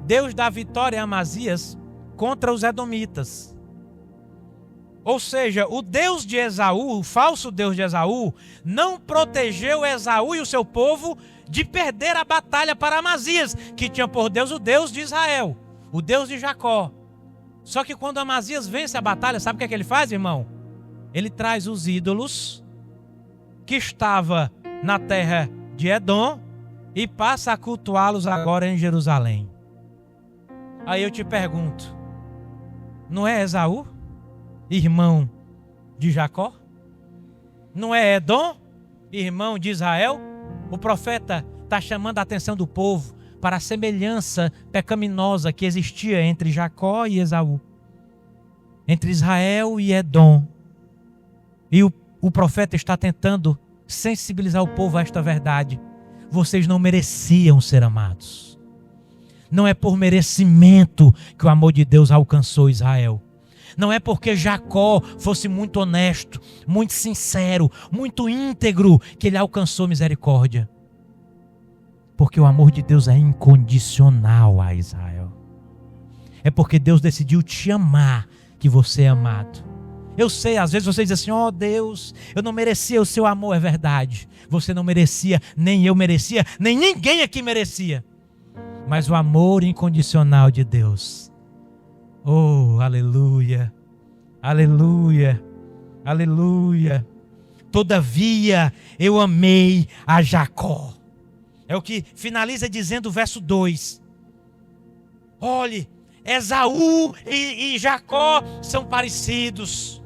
Deus dá vitória a Amazias contra os edomitas. Ou seja, o Deus de Esaú, o falso Deus de Esaú, não protegeu Esaú e o seu povo de perder a batalha para Amazias, que tinha por Deus o Deus de Israel, o Deus de Jacó. Só que quando Amazias vence a batalha, sabe o que ele faz, irmão? Ele traz os ídolos que estavam na terra de Edom e passa a cultuá-los agora em Jerusalém. Aí eu te pergunto, não é Esaú, irmão de Jacó? Não é Edom, irmão de Israel? O profeta está chamando a atenção do povo para a semelhança pecaminosa que existia entre Jacó e Esaú, entre Israel e Edom. E o profeta está tentando sensibilizar o povo a esta verdade. Vocês não mereciam ser amados. Não é por merecimento que o amor de Deus alcançou Israel. Não é porque Jacó fosse muito honesto, muito sincero, muito íntegro, que ele alcançou misericórdia. Porque o amor de Deus é incondicional a Israel. É porque Deus decidiu te amar que você é amado. Eu sei, às vezes você diz assim, ó Deus, eu não merecia o seu amor, é verdade. Você não merecia, nem eu merecia, nem ninguém aqui merecia. Mas o amor incondicional de Deus. Oh, aleluia, aleluia, aleluia. Todavia eu amei a Jacó. É o que finaliza dizendo o verso 2. Olhe, Esaú e Jacó são parecidos.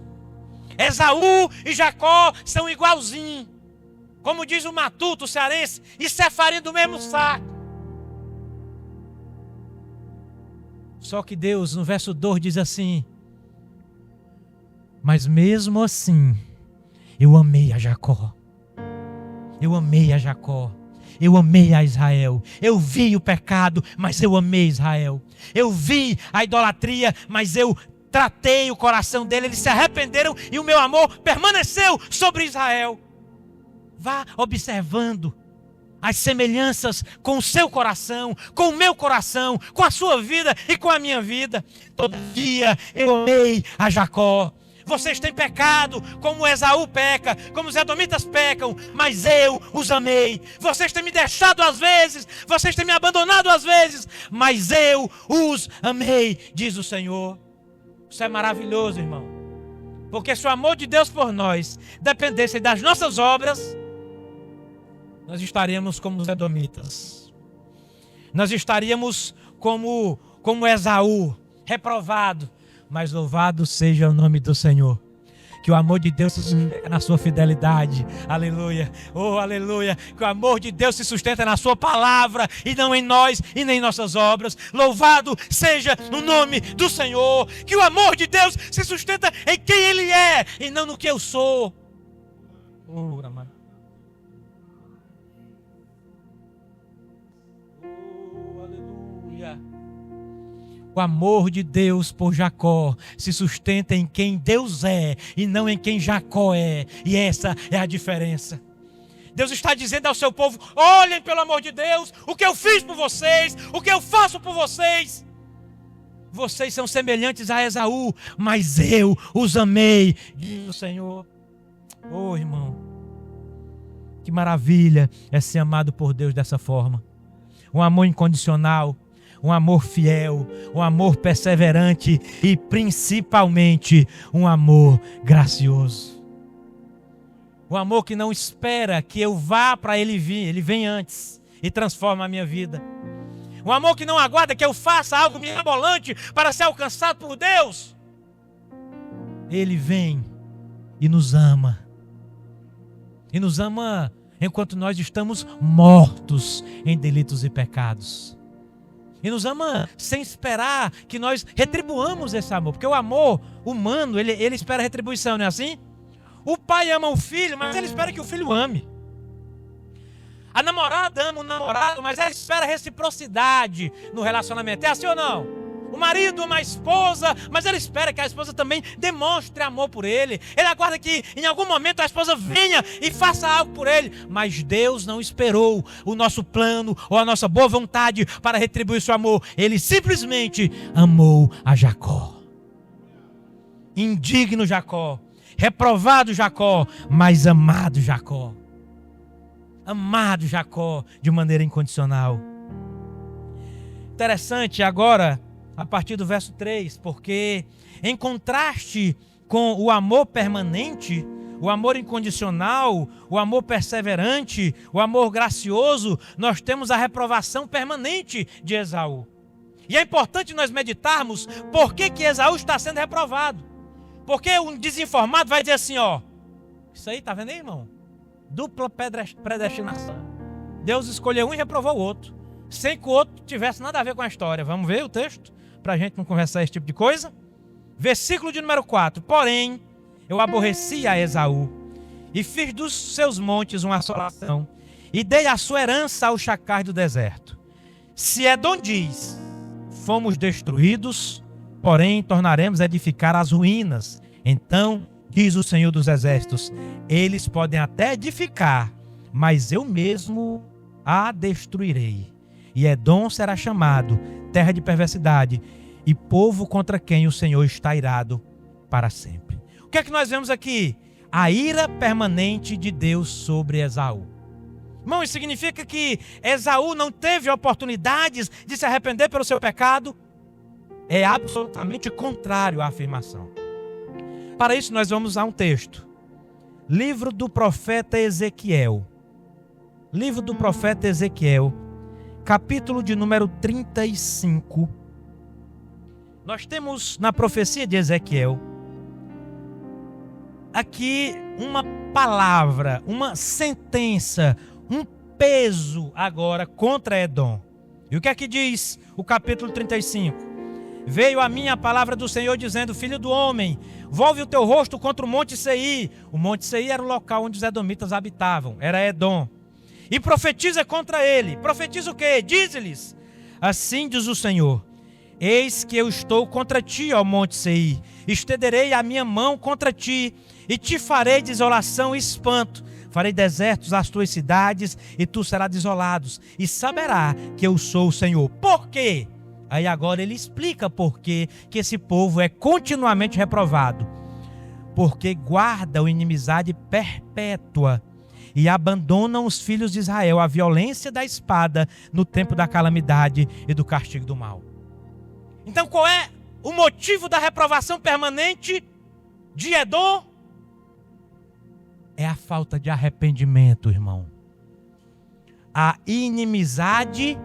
Esaú e Jacó são igualzinhos. Como diz o matuto cearense, isso é farinha do mesmo saco. Só que Deus, no verso 2, diz assim: mas mesmo assim, eu amei a Jacó. Eu amei a Jacó. Eu amei a Israel. Eu vi o pecado, mas eu amei Israel. Eu vi a idolatria, mas eu tratei o coração dele. Eles se arrependeram e o meu amor permaneceu sobre Israel. Vá observando as semelhanças com o seu coração, com o meu coração, com a sua vida e com a minha vida. Todavia eu amei a Jacó. Vocês têm pecado como Esaú peca, como os edomitas pecam, mas eu os amei. Vocês têm me deixado às vezes, vocês têm me abandonado às vezes, mas eu os amei, diz o Senhor. Isso é maravilhoso, irmão. Porque se o amor de Deus por nós dependesse das nossas obras, nós estaríamos como os edomitas. Nós estaríamos como Esaú, reprovado. Mas louvado seja o nome do Senhor. Que o amor de Deus se sustenta na sua fidelidade. Aleluia. Oh, aleluia. Que o amor de Deus se sustenta na sua palavra e não em nós e nem em nossas obras. Louvado seja o nome do Senhor. Que o amor de Deus se sustenta em quem Ele é e não no que eu sou. Oh, amado. Oh, aleluia. O amor de Deus por Jacó se sustenta em quem Deus é e não em quem Jacó é. E essa é a diferença. Deus está dizendo ao seu povo: olhem pelo amor de Deus, o que eu fiz por vocês, o que eu faço por vocês. Vocês são semelhantes a Esaú, mas eu os amei, diz o Senhor. Oh, irmão, que maravilha é ser amado por Deus dessa forma. Um amor incondicional. Um amor fiel, um amor perseverante e principalmente um amor gracioso. Um amor que não espera que eu vá para ele vir, ele vem antes e transforma a minha vida. Um amor que não aguarda que eu faça algo mirabolante para ser alcançado por Deus. Ele vem e nos ama. E nos ama enquanto nós estamos mortos em delitos e pecados. E nos ama sem esperar que nós retribuamos esse amor. Porque o amor humano, ele espera retribuição, não é assim? O pai ama o filho, mas ele espera que o filho ame. A namorada ama o namorado, mas ela espera reciprocidade no relacionamento. É assim ou não? O marido ama a esposa, mas ele espera que a esposa também demonstre amor por ele. Ele aguarda que em algum momento a esposa venha e faça algo por ele. Mas Deus não esperou o nosso plano ou a nossa boa vontade para retribuir seu amor. Ele simplesmente amou a Jacó. Indigno Jacó, reprovado Jacó, mas amado Jacó. Amado Jacó de maneira incondicional. Interessante agora, a partir do verso 3, porque em contraste com o amor permanente, o amor incondicional, o amor perseverante, o amor gracioso, nós temos a reprovação permanente de Esaú. E é importante nós meditarmos por que Esaú está sendo reprovado. Porque um desinformado vai dizer assim, ó, isso aí, tá vendo aí, irmão? Dupla predestinação. Deus escolheu um e reprovou o outro, sem que o outro tivesse nada a ver com a história. Vamos ver o texto? Para a gente não conversar esse tipo de coisa. Versículo de número 4. Porém, eu aborreci a Esaú e fiz dos seus montes uma assolação e dei a sua herança aos chacais do deserto. Se Edom diz, fomos destruídos, porém tornaremos a edificar as ruínas. Então, diz o Senhor dos Exércitos, eles podem até edificar, mas eu mesmo a destruirei. E Edom será chamado terra de perversidade e povo contra quem o Senhor está irado para sempre. O que é que nós vemos aqui? A ira permanente de Deus sobre Esaú. Irmão, isso significa que Esaú não teve oportunidades de se arrepender pelo seu pecado? É absolutamente contrário à afirmação. Para isso nós vamos a um texto. Livro do profeta Ezequiel. Livro do profeta Ezequiel, capítulo de número 35. Nós temos na profecia de Ezequiel aqui uma palavra, uma sentença, um peso agora contra Edom. E o que é que diz o capítulo 35? Veio a mim a palavra do Senhor dizendo: filho do homem, volve o teu rosto contra o monte Seir. O monte Seir era o local onde os edomitas habitavam, era Edom. E profetiza contra ele. Profetiza o quê? Diz-lhes: assim diz o Senhor: eis que eu estou contra ti, ó monte Seir. Estenderei a minha mão contra ti e te farei desolação e espanto. Farei desertos as tuas cidades e tu serás desolado. E saberá que eu sou o Senhor. Por quê? Aí agora ele explica por quê que esse povo é continuamente reprovado. Porque guardam inimizade perpétua e abandonam os filhos de Israel à violência da espada no tempo da calamidade e do castigo do mal. Então qual é o motivo da reprovação permanente de Edom? É a falta de arrependimento, irmão. A inimizade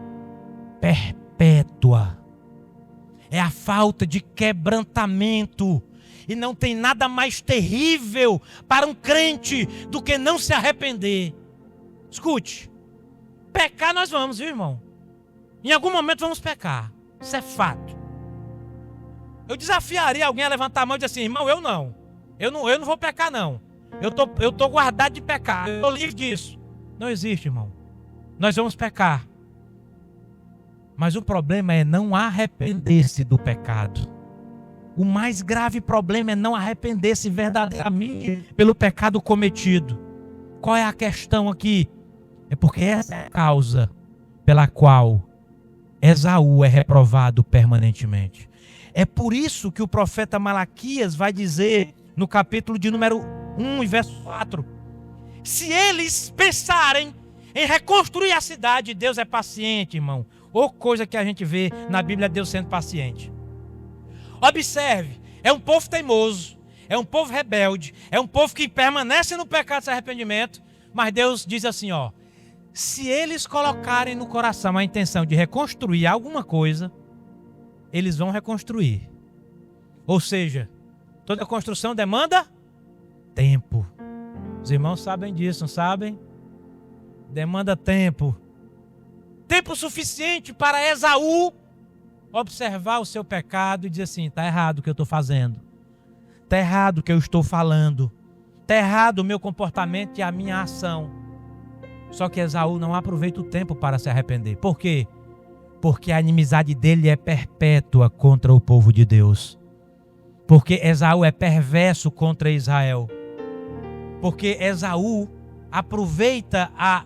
perpétua. É a falta de quebrantamento. E não tem nada mais terrível para um crente do que não se arrepender. Escute, pecar nós vamos, viu, irmão? Em algum momento vamos pecar. Isso é fato. Eu desafiaria alguém a levantar a mão e dizer assim: irmão, eu não vou pecar não. Eu tô guardado de pecar, eu estou livre disso. Não existe, irmão. Nós vamos pecar. Mas o problema é não arrepender-se do pecado. O mais grave problema é não arrepender-se verdadeiramente pelo pecado cometido. Qual é a questão aqui? É porque essa é a causa pela qual Esaú é reprovado permanentemente. É por isso que o profeta Malaquias vai dizer no capítulo de número 1 e verso 4: se eles pensarem em reconstruir a cidade, Deus é paciente, irmão. Ou coisa que a gente vê na Bíblia, Deus sendo paciente. Observe, é um povo teimoso, é um povo rebelde, é um povo que permanece no pecado sem arrependimento, mas Deus diz assim, ó: se eles colocarem no coração a intenção de reconstruir alguma coisa, eles vão reconstruir. Ou seja, toda construção demanda tempo. Os irmãos sabem disso, não sabem? Demanda tempo. Tempo suficiente para Esaú observar o seu pecado e dizer assim: está errado o que eu estou fazendo. Está errado o que eu estou falando. Está errado o meu comportamento e a minha ação. Só que Esaú não aproveita o tempo para se arrepender. Por quê? Porque a inimizade dele é perpétua contra o povo de Deus. Porque Esaú é perverso contra Israel. Porque Esaú aproveita a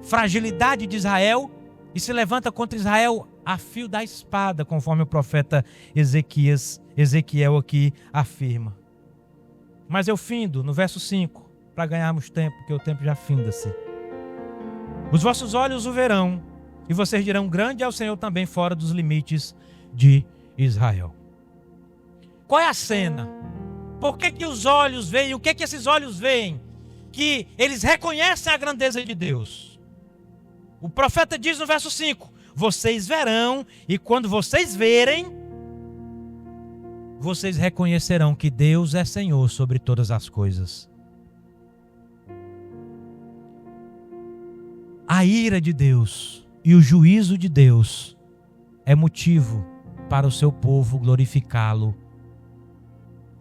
fragilidade de Israel e se levanta contra Israel a fio da espada, conforme o profeta Ezequiel aqui afirma. Mas eu findo no verso 5, para ganharmos tempo, porque o tempo já finda-se. Os vossos olhos o verão, e vocês dirão: grande é o Senhor também fora dos limites de Israel. Qual é a cena? Por que os olhos veem? O que esses olhos veem? Que eles reconhecem a grandeza de Deus. O profeta diz no verso 5: vocês verão, e quando vocês verem, vocês reconhecerão que Deus é Senhor sobre todas as coisas. A ira de Deus e o juízo de Deus é motivo para o seu povo glorificá-lo.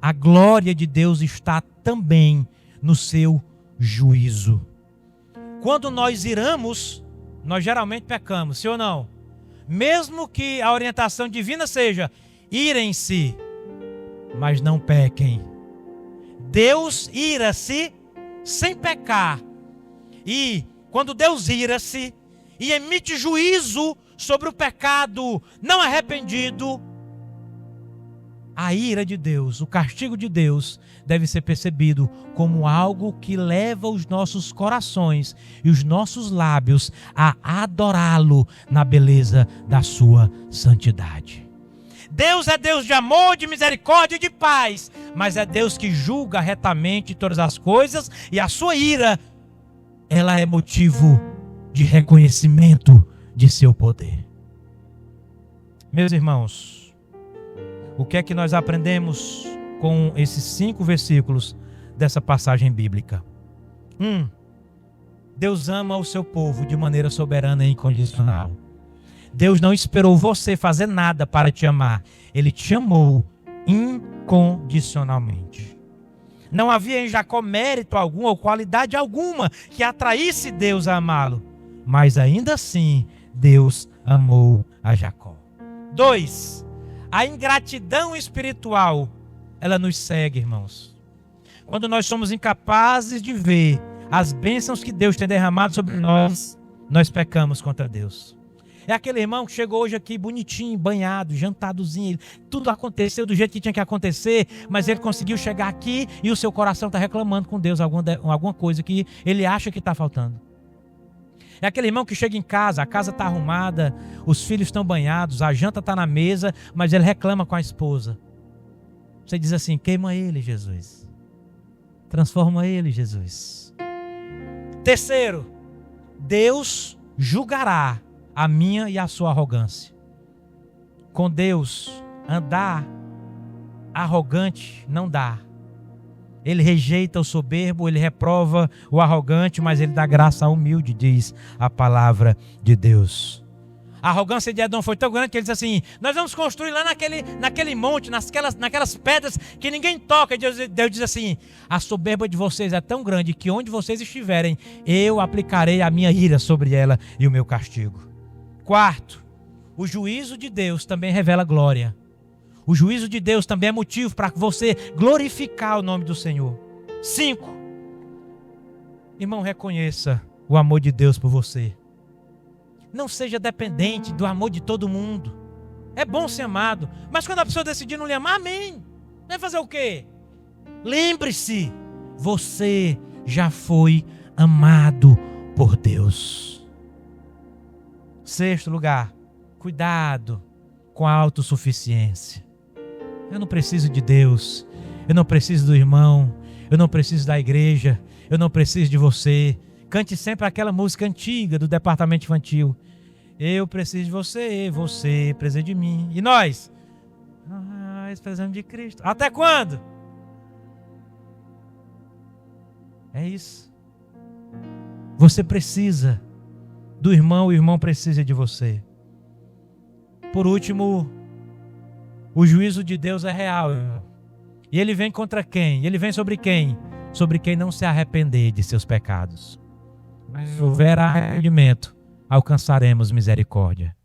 A glória de Deus está também no seu juízo. Quando nós iramos, nós geralmente pecamos, sim ou não? Mesmo que a orientação divina seja: irem-se, mas não pequem. Deus ira-se sem pecar. E quando Deus ira-se e emite juízo sobre o pecado não arrependido, a ira de Deus, o castigo de Deus deve ser percebido como algo que leva os nossos corações e os nossos lábios a adorá-lo na beleza da sua santidade. Deus é Deus de amor, de misericórdia e de paz, mas é Deus que julga retamente todas as coisas, e a sua ira, ela é motivo de reconhecimento de seu poder. Meus irmãos, o que é que nós aprendemos com esses 5 versículos dessa passagem bíblica? Deus ama o seu povo de maneira soberana e incondicional. Deus não esperou você fazer nada para te amar. Ele te amou incondicionalmente. Não havia em Jacó mérito algum ou qualidade alguma que atraísse Deus a amá-lo. Mas ainda assim, Deus amou a Jacó. 2. A ingratidão espiritual, ela nos segue, irmãos. Quando nós somos incapazes de ver as bênçãos que Deus tem derramado sobre nós, nós pecamos contra Deus. É aquele irmão que chegou hoje aqui bonitinho, banhado, jantadozinho, tudo aconteceu do jeito que tinha que acontecer, mas ele conseguiu chegar aqui e o seu coração está reclamando com Deus alguma coisa que ele acha que está faltando. É aquele irmão que chega em casa, a casa está arrumada, os filhos estão banhados, a janta está na mesa, mas ele reclama com a esposa. Você diz assim: queima ele, Jesus. Transforma ele, Jesus. 3. Deus julgará a minha e a sua arrogância. Com Deus, andar arrogante não dá. Ele rejeita o soberbo, ele reprova o arrogante, mas ele dá graça ao humilde, diz a palavra de Deus. A arrogância de Edom foi tão grande que ele diz assim: nós vamos construir lá naquele monte, naquelas pedras que ninguém toca. E Deus diz assim: a soberba de vocês é tão grande que onde vocês estiverem, eu aplicarei a minha ira sobre ela e o meu castigo. 4. O juízo de Deus também revela glória. O juízo de Deus também é motivo para você glorificar o nome do Senhor. 5. Irmão, reconheça o amor de Deus por você. Não seja dependente do amor de todo mundo. É bom ser amado, mas quando a pessoa decidir não lhe amar, amém. Vai fazer o quê? Lembre-se, você já foi amado por Deus. 6. Cuidado com a autossuficiência. Eu não preciso de Deus, eu não preciso do irmão, eu não preciso da igreja, eu não preciso de você. Cante sempre aquela música antiga do departamento infantil. Eu preciso de você, você precisa de mim. E nós? Nós precisamos de Cristo. Até quando? É isso. Você precisa do irmão, o irmão precisa de você. Por último, o juízo de Deus é real. E ele vem contra quem? Ele vem sobre quem? Sobre quem não se arrepender de seus pecados. Mas se houver arrependimento, alcançaremos misericórdia.